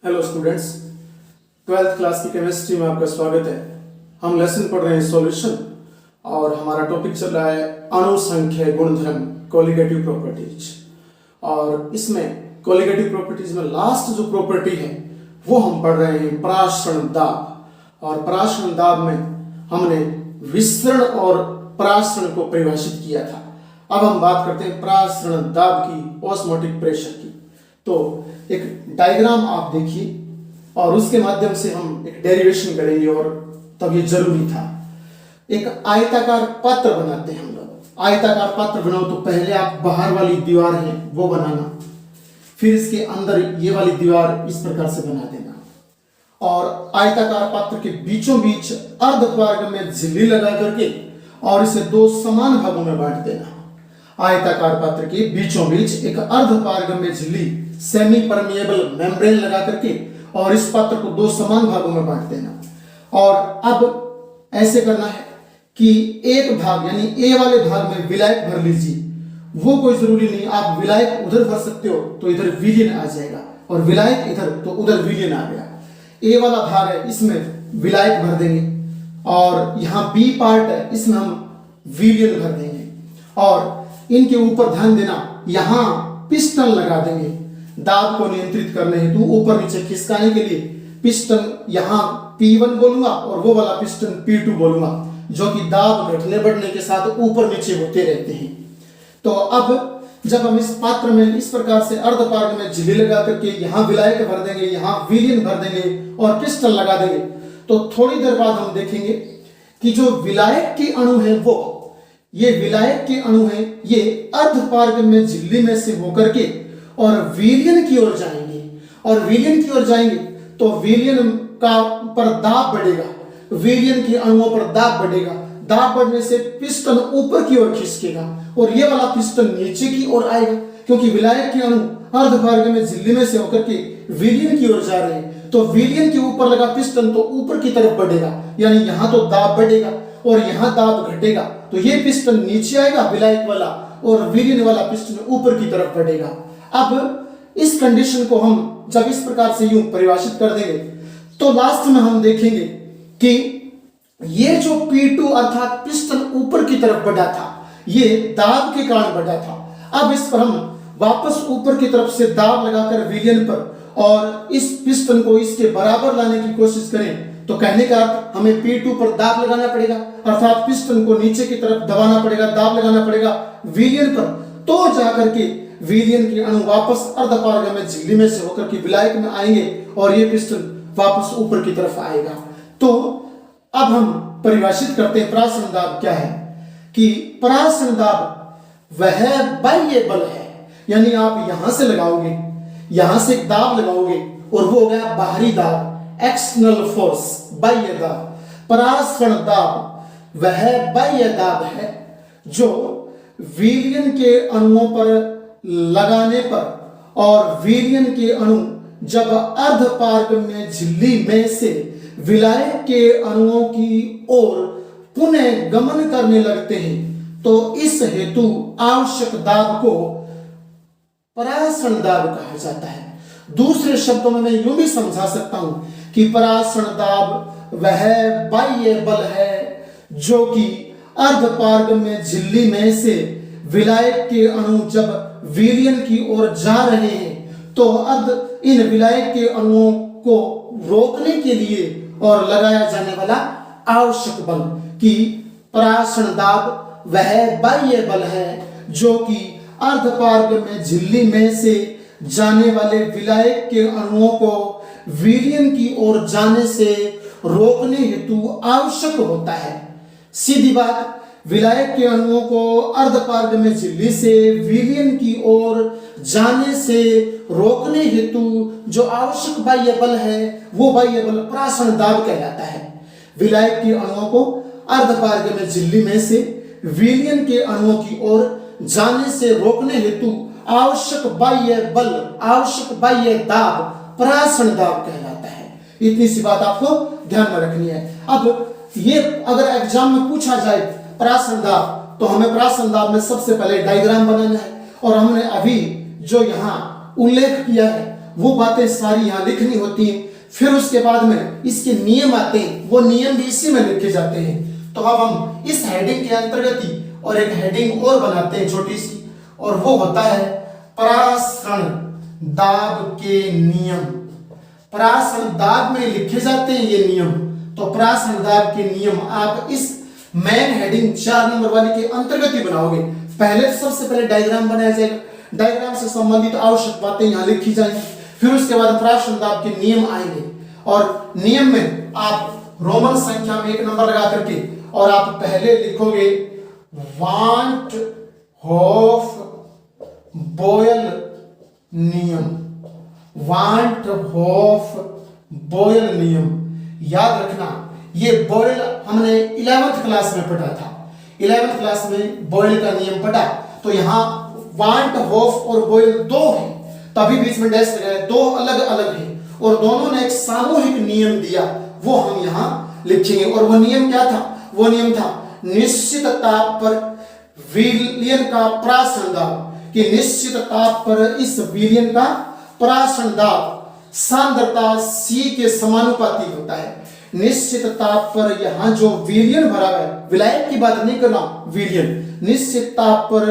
Hello students, 12th class की chemistry में आपका स्वागत है। हम लेसन पढ़ रहे हैं सॉल्यूशन और हमारा टॉपिक चल रहा है अणुसंख्य गुणधर्म, कोलिगेटिव प्रॉपर्टीज। और इसमें कोलिगेटिव प्रॉपर्टीज में लास्ट जो प्रॉपर्टी है वो हम पढ़ रहे हैं परासरण दाब। और परासरण दाब में हमने विसरण और परासरण को परिभाषित किया था। अब हम बात करते हैं परासरण दाब की, ऑस्मोटिक प्रेशर की। तो एक डायग्राम आप देखिए और उसके माध्यम से हम एक डेरिवेशन करेंगे, और तब ये जरूरी था। एक आयताकार पात्र बनाते हैं हम लोग। आयताकार पात्र बनाओ तो पहले आप बाहर वाली दीवार है वो बनाना, फिर इसके अंदर ये वाली दीवार इस प्रकार से बना देना, और आयताकार पात्र के बीचों बीच अर्धपारगम्य में झिल्ली लगा करके और इसे दो समान भागों में बांट देना। आयताकार पात्र के बीचों बीच एक अर्धपारगम्य झिल्ली, सेमी परमिएबल मेम्ब्रेन लगा करके और इस पात्र को दो समान भागों में बांट देना। और अब ऐसे करना है कि एक भाग यानी ए वाले भाग में विलायक भर लीजिए। वो कोई जरूरी नहीं, आप विलायक उधर भर सकते हो तो इधर विलियन आ जाएगा, और विलायक इधर तो उधर विलियन आ गया। ए वाला भाग है इसमें विलायक भर देंगे, और यहाँ बी पार्ट है इसमें हम विलियन भर देंगे। और इनके ऊपर ध्यान देना, यहाँ पिस्टन लगा देंगे दाब को नियंत्रित करने हेतु। ऊपर नीचे खिसकाने के लिए पिस्टन यहाँ P1 बोलूंगा और वो वाला पिस्टन P2 बोलूंगा, जो कि दाब घटने बढ़ने के साथ ऊपर नीचे होते रहते हैं। तो अब जब हम इस पात्र में इस प्रकार से अर्धपारगम्य में झिल्ली लगा करके यहाँ विलायक भर देंगे, यहाँ विलियन भर देंगे और पिस्टन लगा देंगे, तो थोड़ी देर बाद हम देखेंगे कि जो विलायक के अणु है वो, ये विलायक के अणु है, ये अर्धपारगम्य झिल्ली में से होकर के और विलियन की ओर जाएंगे। और विलियन की ओर जाएंगे तो विलियन का पर दाब बढ़ेगा, विलियन के अणुओं पर दाब बढ़ेगा। दाब बढ़ने से पिस्टन ऊपर की ओर खिसकेगा और ये वाला पिस्टन नीचे की ओर आएगा, क्योंकि विलायक के अणु अर्धपारगम्य झिल्ली में से होकर के विलियन की ओर जा रहे हैं। तो विलियन के ऊपर लगा पिस्टन तो ऊपर की तरफ बढ़ेगा, यानी यहां तो दाब बढ़ेगा और यहां दाब घटेगा। तो ये पिस्टन नीचे आएगा विलायक वाला, और विलियन वाला पिस्टन ऊपर की तरफ बढ़ेगा। अब इस कंडीशन को हम जब इस प्रकार से यूं परिभाषित कर देंगे तो लास्ट में हम देखेंगे कि ये जो P2 अर्थात पिस्टन ऊपर की तरफ बढ़ा था, ये दाब के कारण बढ़ा था। अब इस पर हम वापस ऊपर की तरफ से दाब लगाकर विलियन पर और इस पिस्टन को इसके बराबर लाने की कोशिश करें, तो कहने का अर्थ हमें P2 पर दाब लगाना पड़ेगा, अर्थात पिस्टन को नीचे की तरफ दबाना पड़ेगा, दाब लगाना पड़ेगा विलियन पर, तो जाकर के विलियन के अणु वापस अर्धपारगम्य झिल्ली में से होकर के विलायक में आएंगे और ये पिस्टन वापस ऊपर की तरफ आएगा। तो अब हम परिभाषित करते हैं परासरण दाब क्या है। कि परासरण दाब वह बाह्य बल है, यानी आप यहां से लगाओगे, यहां से एक दाब लगाओगे और वो हो गया बाहरी दाब, एक्सटर्नल फोर्स, बाह्य दाब। परासरण दाब वह बाह्य दाब है जो विलियन के अणुओं पर लगाने पर और विलियन के अणु जब अर्धपारगम्य झिल्ली में से विलायक के अणुओं की ओर पुनः गमन करने लगते हैं, तो इस हेतु आवश्यक दाब को परासरण दाब कहा जाता है। दूसरे शब्दों में मैं यूं भी समझा सकता हूं कि परासरण दाब वह बाह्य बल है जो कि अर्धपारगम्य झिल्ली में से विलायक के अणु जब विलियन की ओर जा रहे हैं तो इन विलायक के अणुओं को रोकने के लिए और लगाया जाने वाला आवश्यक बल। कि परासरण दाब वह बाह्य बल है जो कि अर्धपारगम्य झिल्ली में से जाने वाले विलायक के अणुओं को विलियन की ओर जाने से रोकने हेतु आवश्यक होता है। सीधी बात, विलायक के अणुओं को अर्धपारगम्य झिल्ली से विलियन की ओर जाने से रोकने हेतु जो आवश्यक बाह्य बल है वो बाह्य बल परासरण दाब कहलाता है। विलायक के अणुओं को अर्धपारगम्य झिल्ली में से विलियन के अणुओं की ओर जाने से रोकने हेतु आवश्यक बाह्य बल, आवश्यक बाह्य दाब परासरण दाब कहलाता है। इतनी सी बात आपको ध्यान में रखनी है। अब ये अगर एग्जाम में पूछा जाए परासरण दाब, तो हमें परासरण दाब में सबसे पहले डायग्राम बनाना है, और हमने अभी जो यहाँ उल्लेख किया है वो बातें सारी यहाँ लिखनी होती हैं। फिर उसके बाद में इसके नियम आते हैं, वो नियम भी इसी में लिखे जाते हैं। तो अब हम इस हेडिंग के अंतर्गत ही और एक हेडिंग और बनाते हैं छोटी सी, और वो होता है परासरण दाब के नियम। परासरण दाब में लिखे जाते हैं ये नियम। तो परासरण दाब के नियम आप इस मेन हेडिंग 4 नंबर वाली के अंतर्गत ही बनाओगे। पहले सबसे पहले डायग्राम बनाया जाएगा, डायग्राम से संबंधित आवश्यक बातें यहाँ लिखी जाएंगी। फिर उसके बाद परासरण दाब के नियम आएंगे, और नियम में आप रोमन संख्या में 1 नंबर लगा करके और आप पहले लिखोगे वांट हॉफ बॉयल नियम। वांट हॉफ बॉयल नियम याद रखना, ये बॉयल हमने 11th क्लास में पढ़ा था। 11th क्लास में बॉयल का नियम पढ़ा। तो यहाँ वांट हॉफ और बॉयल दो है, तभी बीच में डैश लगाया, दो अलग अलग है और दोनों ने एक सामूहिक नियम दिया, वो हम यहाँ लिखेंगे। और वो नियम क्या था? वो नियम था निश्चित ताप पर विलयन का परासरण दाब, कि निश्चित ताप पर इस विलयन का परासरण दाब सांद्रता C के समानुपाती होता है। निश्चित ताप पर यहाँ जो विलयन भरा है, विलायक की बात नहीं कर रहा हूं, विलयन निश्चित ताप पर,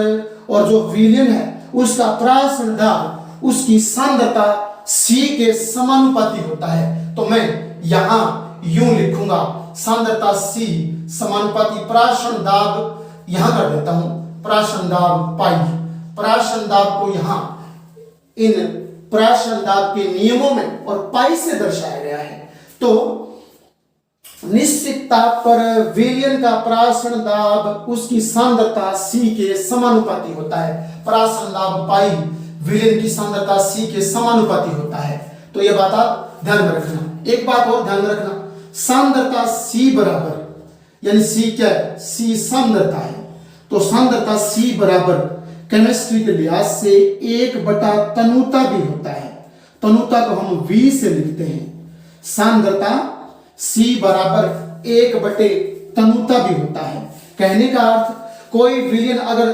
और जो विलयन है उसका परासरण दाब उसकी सांद्रता C के समानुपाती होता है। तो मैं यहां यूं लिखूंगा सांद्रता C समानुपाती परासरण दाब, यहां कर देता हूं परासरण दाब पाई। परासरण दाब को यहां इन परासरण दाब के नियमों में और पाई से दर्शाया गया है। तो निश्चित ताप पर विलयन का परासरण दाब उसकी सांद्रता C के समानुपाती होता है। परासरण दाब पाई विलयन की सांद्रता C के समानुपाती होता है। तो यह बात आप ध्यान में रखना। एक बात और ध्यान में रखना, सांद्रता C बराबर, यानी C क्या है? C सांद्रता है। तो सांद्रता C बराबर केमिस्ट्री के लिहाज से 1/तनुता भी होता है। तनुता को हम V से लिखते हैं। सांद्रता C बराबर 1/तनुता भी होता है। कहने का अर्थ, कोई विलयन अगर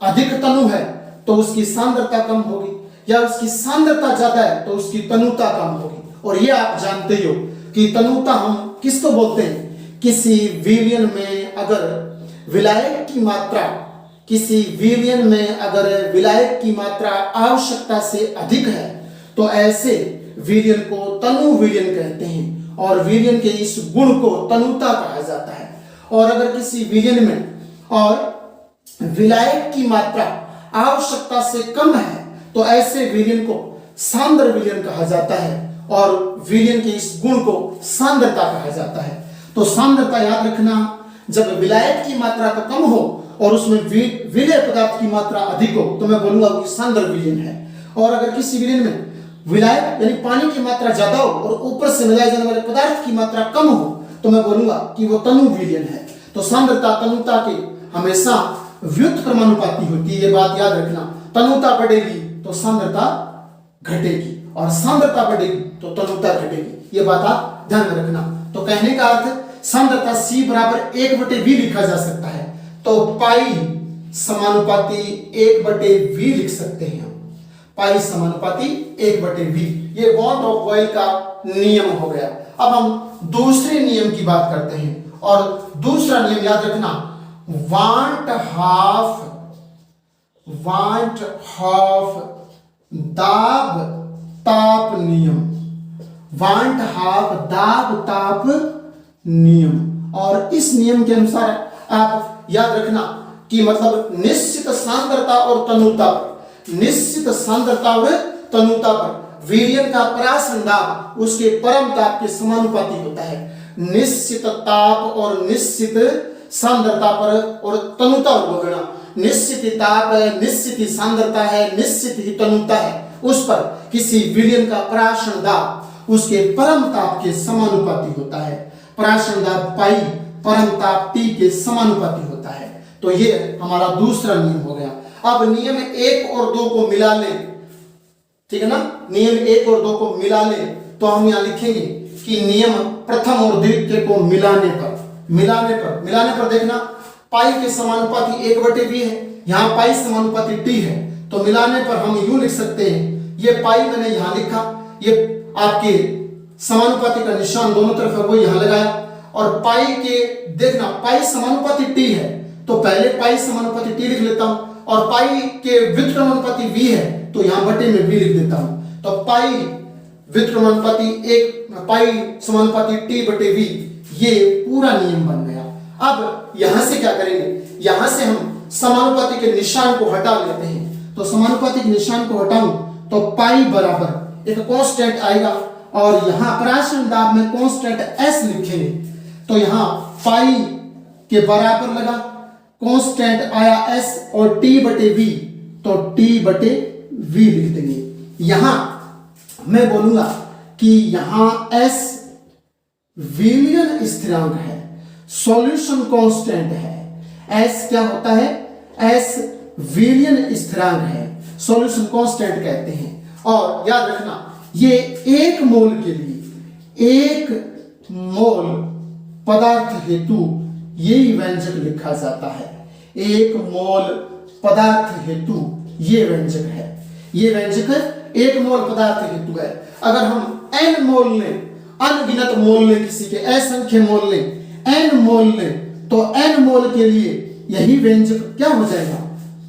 अधिक तनु है तो उसकी सांद्रता कम होगी, या उसकी सांद्रता ज्यादा है तो उसकी तनुता कम होगी। और ये आप जानते हो कि तनुता हम किसको बोलते हैं? किसी विलयन में अगर विलायक की मात्रा, किसी विलयन में अगर विलायक की मात्रा आवश्यकता से अधिक है तो ऐसे विलयन को तनु विलयन कहते हैं, और विलयन के इस गुण को तनुता कहा जाता है। और अगर किसी विलयन में और विलायक की मात्रा आवश्यकता से कम है तो ऐसे विलयन को सांद्र विलयन कहा जाता है, और विलयन के इस गुण को सांद्रता कहा जाता है। तो सांद्रता याद रखना, जब विलायक की मात्रा का कम हो और उसमें विलय पदार्थ की मात्रा अधिक हो तो मैं बोलूंगा कि सांद्र विलयन है। और अगर किसी विलयन में विलायक यानी पानी की मात्रा ज्यादा हो और ऊपर से मिलाए जाने वाले पदार्थ की मात्रा कम हो तो मैं बोलूंगा कि वो तनु विलयन है। तो सांद्रता तनुता के हमेशा व्युत्क्रमानुपाती होती है, ये बात याद रखना। तनुता बढ़ेगी तो सांद्रता घटेगी, और सांद्रता बढ़ेगी तो तनुता घटेगी, ये बात आप ध्यान में रखना। तो कहने का अर्थ सांद्रता C बराबर 1/V लिखा जा सकता है। तो पाई समानुपाती 1/V लिख सकते हैं हम। पाई समानुपाती 1/V, ये वॉन ऑफ बॉयल का नियम हो गया। अब हम दूसरे नियम की बात करते हैं, और दूसरा नियम याद रखना, वांट हाफ दाब ताप नियम। वांट हाफ दाब ताप नियम। और इस नियम के अनुसार आप याद रखना कि मतलब निश्चित सांद्रता और तनुता पर, निश्चित सांद्रता और तनुता पर विलयन का परासरण दाब उसके परम ताप के समानुपाती होता है। निश्चित ताप और निश्चित सांद्रता पर और तनुता और बोलना, निश्चित ताप है, निश्चित सांद्रता है, निश्चित ही तनुता है, उस पर किसी विलयन का परासरण दाब उसके परम ताप के समानुपाती होता है। परासरण दाब पाई परम ताप T के समानुपाती होता है। तो ये हमारा दूसरा नियम हो गया। अब नियम 1 और 2 को मिला लें, ठीक है ना? नियम 1 और 2 को मिला लें तो हम यहाँ लिखेंगे कि नियम प्रथम और द्वितीय को मिलाने पर देखना, पाई के समानुपाती 1/V है, यहाँ पाई समानुपाती T है। तो मिलाने पर हम यूं लिख सकते हैं, ये पाई मैंने यहाँ लिखा, ये आपके समानुपाती का निशान दोनों तरफ है वो यहां लगाया, और पाई के देखना पाई समानुपाती टी है तो पहले पाई समानुपाती टी लिख लेता हूं, और पाई के व्युत्क्रमानुपाती v है तो यहां बटे में v लिख देता हूं। तो पाई व्युत्क्रमानुपाती एक पाई समानुपाती टी बटे v, ये पूरा नियम बन गया। अब यहां से क्या करेंगे, यहां से हम समानुपाती के निशान को हटा लेते हैं। तो समानुपाती के निशान को हटाऊं तो पाई बराबर एक कांस्टेंट आएगा, और यहां पराश्रम दाब में कांस्टेंट s लिखेंगे, तो यहां पाई के बराबर लगा, कांस्टेंट आया s और t बटे v, तो t बटे v लिख देंगे। यहां मैं बोलूंगा कि यहां s विलियन स्थिरांक है, सॉल्यूशन कांस्टेंट है। s क्या होता है, s विलियन स्थिरांक है, सॉल्यूशन कांस्टेंट कहते हैं। और याद रखना ये एक मोल के लिए, एक मोल पदार्थ हेतु यही व्यंजक लिखा जाता है। एक मोल पदार्थ हेतु ये व्यंजक है, ये व्यंजक एक मोल पदार्थ हेतु है। अगर हम n मोल लें, अनगिनत मोल लें, किसी के असंख्य मोल लें, n मोल लें, तो n मोल के लिए यही व्यंजक क्या हो जाएगा,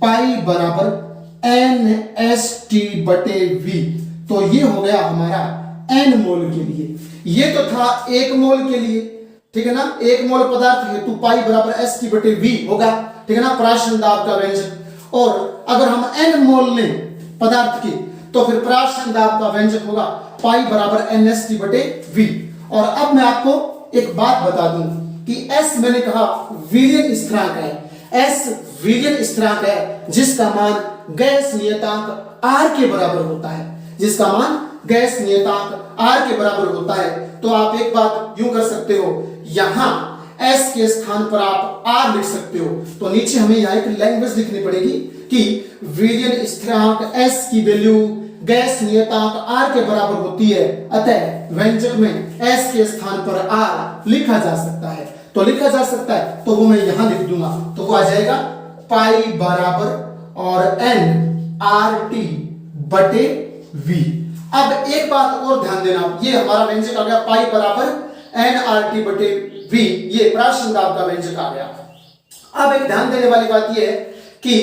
पाई बराबर NST बटे V। तो ये हो गया हमारा n मोल के लिए। ये तो था एक मोल के लिए, ठीक है ना, एक मोल पदार्थ हेतु पाई बराबर ST बटे V होगा, ठीक है ना, पराश्रय दाब का व्यंजक। और अगर हम n मोल लें पदार्थ के, तो फिर पराश्रय दाब का व्यंजक होगा पाई बराबर NST बटे V। और अब मैं आपको एक बात बता दूं कि S मैंने कहा विलियन स्थिरांक है, S विलियन स्थिरांक है जिसका मान गैस नियतांक R के बराबर होता है, जिसका मान गैस नियतांक R के बराबर होता है। तो आप एक बात यूं कर सकते हो, यहां S के स्थान पर आप R लिख सकते हो, तो नीचे हमें यहां एक लैंग्वेज लिखनी पड़ेगी कि विलियन स्थिरांक S की वैल्यू गैस नियतांक R के बराबर होती है, अतः व्यंजक में S के स्थान पर R लिखा जा सकता है। तो लिखा जा सकता है तो वो मैं यहां लिख दूंगा, तो वो आ जाएगा पाई बराबर और n RT बटे V। अब एक बात और ध्यान देना, ये हमारा व्यंजक आ गया पाई बराबर n RT बटे V, ये पराश्रय दाब का व्यंजक आ गया। अब एक ध्यान देने वाली बात ये है कि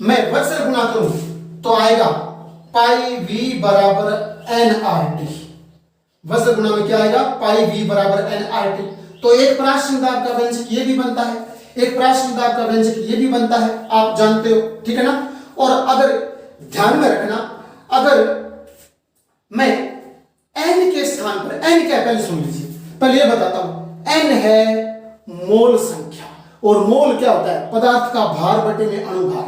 मैं वज्र गुणा करूं तो आएगा पाई V बराबर n RT, वज्र गुणा में क्या आएगा, पाई V बराबर n RT। तो एक पराश्रय दाब का व्यंजक ये भी बनता है, एक पराश्रय दाब का व्यंजक ये भी बनता है, आप जानते हो, ठीक है ना। और अगर ध्यान में रखना, अगर मैं n के स्थान पर, n क्या पहले सुन लीजिए, पहले ये बताता हूं, n है मोल संख्या, और मोल क्या होता है, पदार्थ का भार बटे में अणुभार।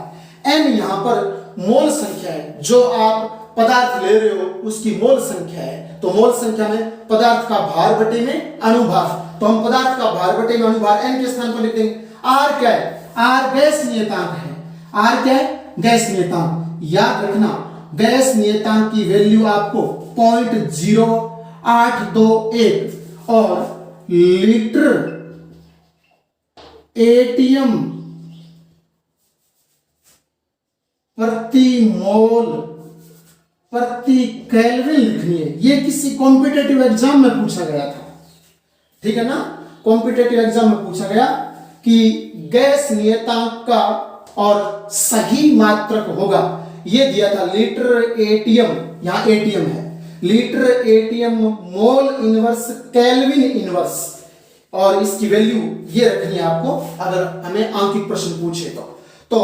n यहां पर मोल संख्या है, जो आप पदार्थ ले रहे हो उसकी मोल संख्या है। तो मोल संख्या में पदार्थ का भार बटे में अणुभार, तो हम पदार्थ का भार बटे में अणुभार n के स्थान पर लिख देंगे। R क्या है, R गैस नियतांक है, R क्या है, गैस नियतांक। याद रखना गैस नियतांक की वैल्यू आपको 0.0821 और लीटर एटीएम प्रति मोल प्रति केल्विन लिखनी है। ये किसी कॉम्पिटेटिव एग्जाम में पूछा गया था, ठीक है ना, कॉम्पिटेटिव एग्जाम में पूछा गया कि गैस नियतांक का और सही मात्रक होगा, ये दिया था लीटर एटीएम, यहां एटीएम है, litre ATM mole inverse kelvin inverse, और इसकी वैल्यू ये रखनी है आपको अगर हमें आंकिक प्रश्न पूछे तो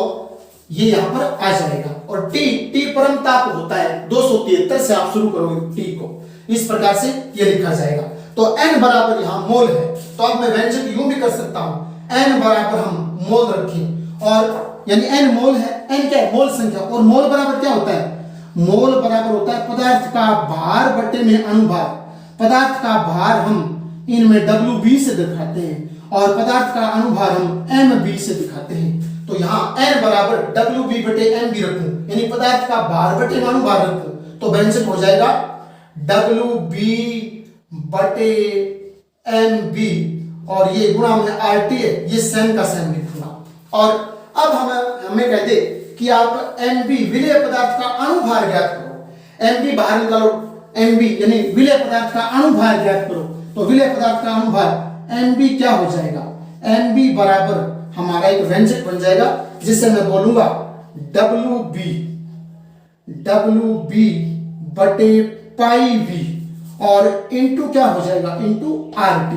ये यहां पर आ जाएगा। और टी परम ताप होता है 273 से आप शुरू करोगे टी को, इस प्रकार से ये लिखा जाएगा। तो n बराबर यहां मोल है, तो अब मैं व्यंजक यूं भी कर सकता हूं, n बराबर हम मोल रखें, और यानी n मोल है, n क्या है, मोल संख्या, और मोल बराबर क्या होता है, मोल बराबर होता है पदार्थ का भार बटे में अणुभार। पदार्थ का भार हम इनमें WB से दिखाते हैं और पदार्थ का अणुभार हम MB से दिखाते हैं। तो यहां n बराबर WB बटे MB रखूं, यानी पदार्थ का भार बटे में अणुभार रखूं, तो व्यंजक हो जाएगा WB बटे MB, और ये गुणा में RT है, ये सेम का सेम लिखूंगा। और अब हमें कह दे कि आप MB विलेय पदार्थ का अणुभार ज्ञात करो, MB बाहर निकालो, Mb यानी विलेय पदार्थ का अणुभार ज्ञात करो। तो विलेय पदार्थ का अणुभार Mb क्या हो जाएगा, Mb बराबर हमारा एक व्यंजक बन जाएगा जिसे मैं बोलूंगा WB बटे पाई V और इंटू क्या हो जाएगा, इंटू RT।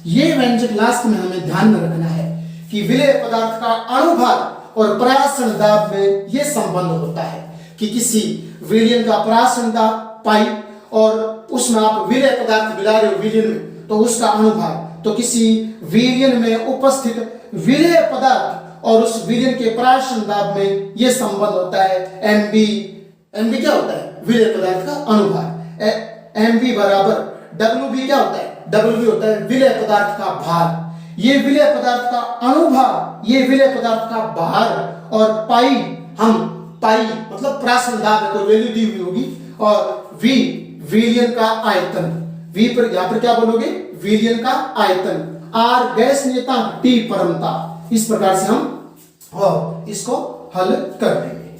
ये व्यंजक लास्ट में हमें ध्यान में रखना है कि विलेय पदार्थ का अणुभार और परासरण दाब में यह संबंध होता है कि किसी विलयन का परासरण दाब पाई और उसमें आप विलेय पदार्थ मिला रहे हो विलयन में, तो उसका अणुभार, तो किसी विलयन में उपस्थित विलेय पदार्थ और उस विलयन के परासरण दाब में यह संबंध होता है Mb क्या होता है, विलेय पदार्थ का अणुभार। Mb बराबर Wb क्या होता है, Wb होता है विलेय पदार्थ का भार। ये विलेय पदार्थ का अणुभार, ये विलेय पदार्थ का भार और पाई, हम पाई मतलब परासरण दाब है तो वैल्यू दी हुई होगी, और V विलयन का आयतन, V पर यहां पर क्या बोलोगे, विलयन का आयतन, R गैस नियतांक, T परमता। इस प्रकार से हम और इसको हल कर देंगे।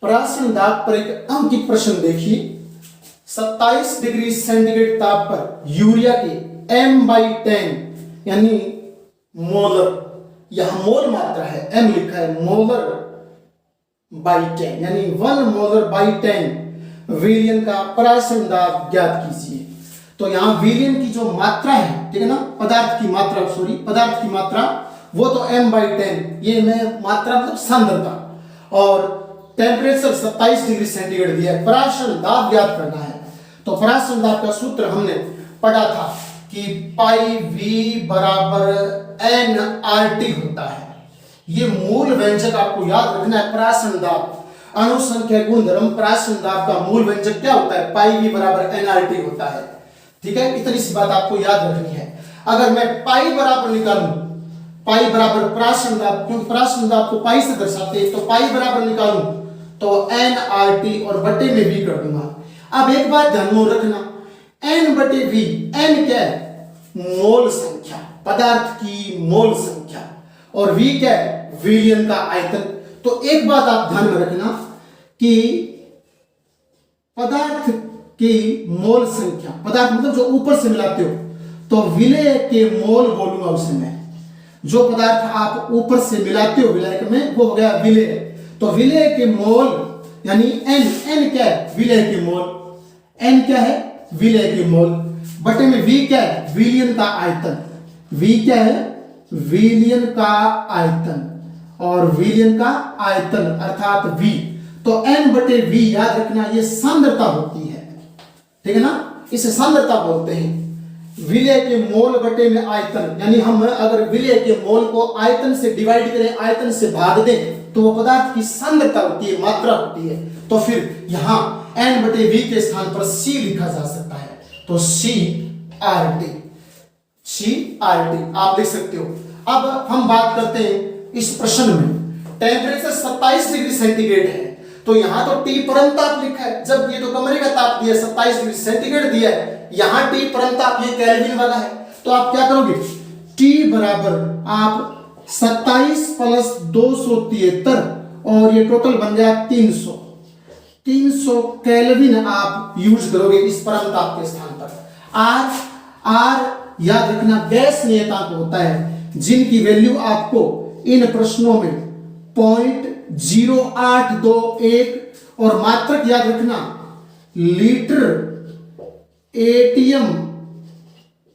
परासरण दाब पर एक अंकित प्रश्न देखिए। 27 डिग्री सेंटीग्रेड ताप पर यूरिया के M/10 यानी मोलर, यहां मोल मात्रा है, M लिखा है, मोलर बाई 10 यानी 1 मोलर बाई 10 विलयन का परासरण दाब ज्ञात कीजिए। तो यहां विलयन की जो मात्रा है, ठीक है ना, पदार्थ की मात्रा, सॉरी पदार्थ की मात्रा, वो तो M/10, ये में मात्रा मतलब सांद्रता, और टेम्परेचर 27 डिग्री सेंटीग्रेड दिया है, परासरण दाब ज्ञात करना है। तो परासरण दाब का सूत्र हमने पढ़ा था कि पाई V बराबर nRT होता है। ये मूल व्यंजक आपको याद रखना है। परासरण दाब, अणुसंख्या गुणधर्म परासरण दाब का मूल व्यंजक क्या होता है, पाई V बराबर nRT होता है। ठीक है, इतनी सी बात आपको याद रखनी है। अगर मैं पाई बराबर निकालूं, पाई बराबर परासरण दाब, क्योंकि परासरण दाब को पाई से दर्शाते हैं, तो पाई बराबर निकालूं तो nRT और बटे में V कर दूंगा। अब एक बात ध्यान में रखना, n बटे V, n क्या है, मोल संख्या, पदार्थ की मोल संख्या, और V क्या है, विलयन का आयतन। तो एक बात आप ध्यान में रखना कि पदार्थ की मोल संख्या, पदार्थ मतलब जो ऊपर से मिलाते हो, तो विलेय के मोल बोलूंगा उसे मैं। जो पदार्थ आप ऊपर से मिलाते हो विलायक में, वो हो गया विलेय। तो विलेय के मोल यानी n क्या है, विलेय के मोल, n क्या है, विलेय के मोल, बटे में V क्या है, विलयन का आयतन, V क्या है, विलयन का आयतन, और विलयन का आयतन अर्थात V। तो n बटे V याद रखना, ये सांद्रता होती है, ठीक है ना, इसे सांद्रता बोलते हैं। विलेय के मोल बटे में आयतन, यानी हम अगर विलेय के मोल को आयतन से डिवाइड करें, आयतन से भाग दें, तो वो पदार्थ की सांद्रता होती है, मात्रा होती है। तो फिर यहां n बटे V के स्थान पर C लिखा जा सकता है, तो CRT आप लिख सकते हो। अब हम बात करते हैं इस प्रश्न में, टेम्परेचर 27 डिग्री सेंटीग्रेड है, तो यहां तो T परम ताप लिखा है, जब ये तो कमरे का ताप दिया 27 डिग्री सेंटीग्रेड दिया है, यहां T परम ताप ये केल्विन वाला है, तो आप क्या करोगे, T बराबर आप 27 प्लस 273 और ये टोटल बन गया 300 केल्विन आप यूज करोगे इस परम ताप के स्थान पर। R याद रखना गैस नियतांक होता है, जिनकी वैल्यू आपको इन प्रश्नों में 0.0821 और मात्रक याद रखना litre ATM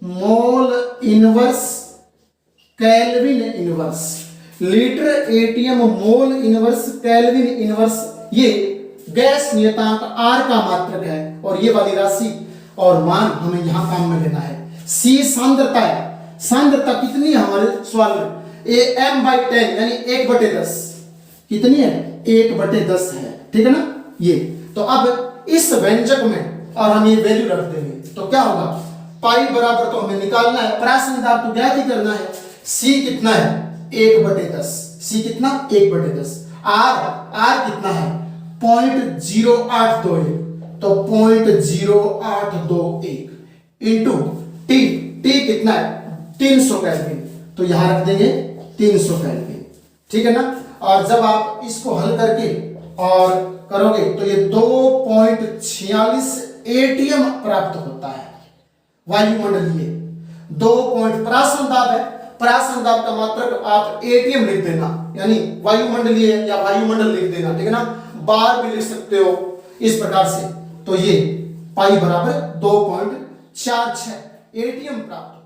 mole inverse kelvin inverse, litre ATM mole inverse kelvin inverse, ये गैस नियतांक R का मात्रक है, और ये वाली राशि और मान हमें यहां काम में लेना है। C सांद्रता है, सांद्रता कितनी है हमारे सवाल में, M/10 यानी 1/10 कितनी है, 1/10 है, ठीक है ना ये। तो अब इस व्यंजक में और हम ये वैल्यू रख देंगे, तो क्या होगा, पाई बराबर तो हमें निकालना है, परासरण दाब तो ज्ञात ही करना है। C कितना है, 1/10, C कितना, 1/10, R कितना है 0.0821, तो 0.0821 इंटू T कितना है 300 केल्विन, तो यहां रख देंगे 300 केल्विन, ठीक है ना। और जब आप इसको हल करके और करोगे तो ये 2.46 एटीएम प्राप्त होता है। वायुमंडलीय 2 पॉइंट परासम दाब है, परासम दाब का मात्रक आप एटीएम लिख देना, यानी वायुमंडलीय या वायुमंडल लिख देना, ठीक है ना। बार भी लिख सकते हो इस प्रकार से। तो ये पाई बराबर 2.46 एटीएम प्राप्त